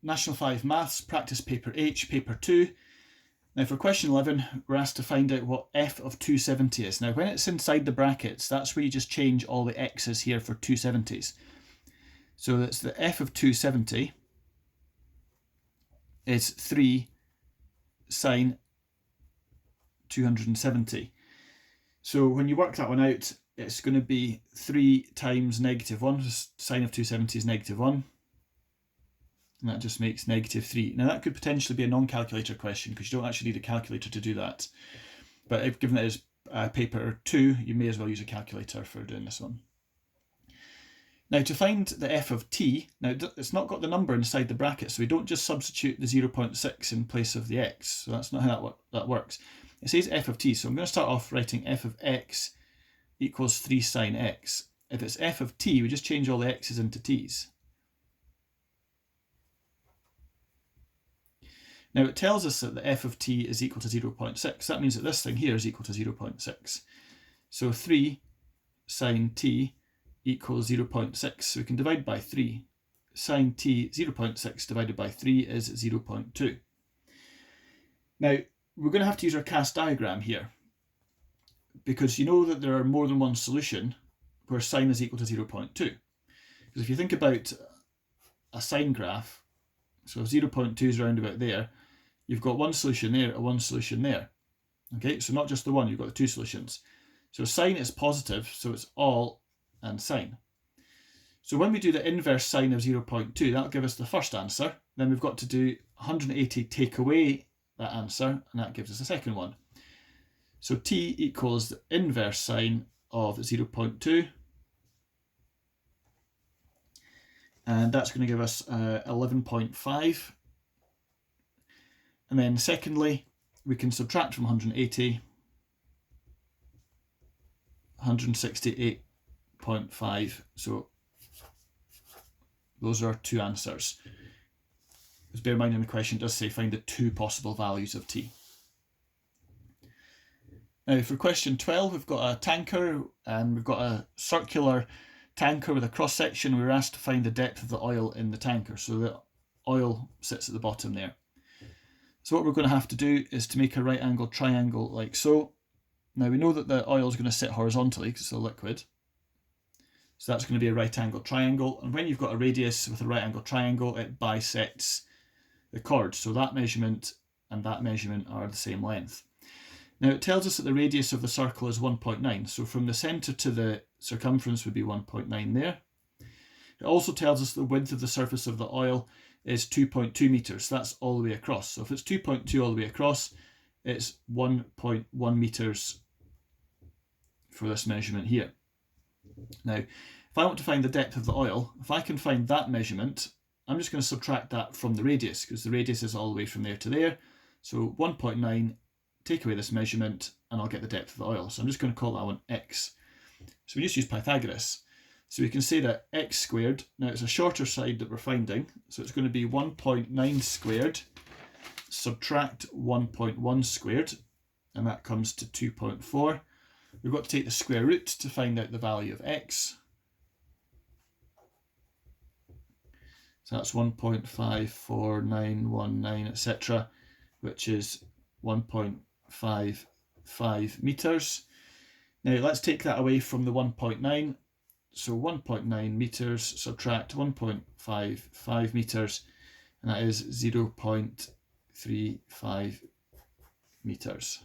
National 5 Maths, Practice Paper H, Paper 2. Now for question 11, we're asked to find out what f of 270 is. Now when it's inside the brackets, that's where you just change all the x's here for 270s. So that's the f of 270 is 3 sine 270. So when you work that one out, it's going to be 3 times -1. Sine of 270 is -1. And that just makes -3. Now that could potentially be a non-calculator question because you don't actually need a calculator to do that. But if given that it is paper 2, you may as well use a calculator for doing this one. Now to find the f of t, now it's not got the number inside the bracket, so we don't just substitute the 0.6 in place of the x. So that's not how that works. It says f of t, so I'm going to start off writing f of x equals 3 sine x. If it's f of t, we just change all the x's into t's. Now it tells us that the f of t is equal to 0.6. That means that this thing here is equal to 0.6. So 3 sine t equals 0.6. So we can divide by 3. Sine t 0.6 divided by 3 is 0.2. Now we're going to have to use our cast diagram here because you know that there are more than one solution where sine is equal to 0.2. Because if you think about a sine graph, so if 0.2 is round about there, you've got one solution there and one solution there. Okay, so not just the one, you've got the two solutions. So sine is positive, so it's all and sine. So when we do the inverse sine of 0.2, that'll give us the first answer. Then we've got to do 180 take away that answer, and that gives us the second one. So t equals the inverse sine of 0.2. And that's going to give us 11.5. And then secondly, we can subtract from 180, 168.5. So those are our two answers. Just bear in mind in the question it does say find the two possible values of t. Now for question 12, we've got a tanker and we've got a circular tanker with a cross section. We were asked to find the depth of the oil in the tanker. So the oil sits at the bottom there. So what we're going to have to do is to make a right angled triangle like so. Now we know that the oil is going to sit horizontally because it's a liquid. So that's going to be a right angled triangle. And when you've got a radius with a right angled triangle, it bisects the chord. So that measurement and that measurement are the same length. Now it tells us that the radius of the circle is 1.9. So from the centre to the circumference would be 1.9 there. It also tells us the width of the surface of the oil is 2.2 meters. That's all the way across. So if it's 2.2 all the way across, it's 1.1 meters for this measurement here. Now, if I want to find the depth of the oil, if I can find that measurement, I'm just going to subtract that from the radius because the radius is all the way from there to there. So 1.9, take away this measurement, and I'll get the depth of the oil. So I'm just going to call that one x. So we just use Pythagoras. So we can say that x squared, now it's a shorter side that we're finding, so it's going to be 1.9 squared, subtract 1.1 squared, and that comes to 2.4. We've got to take the square root to find out the value of x. So that's 1.54919, etc., which is 1.55 meters. Now let's take that away from the 1.9. So 1.9 meters subtract 1.55 meters, and that is 0.35 meters.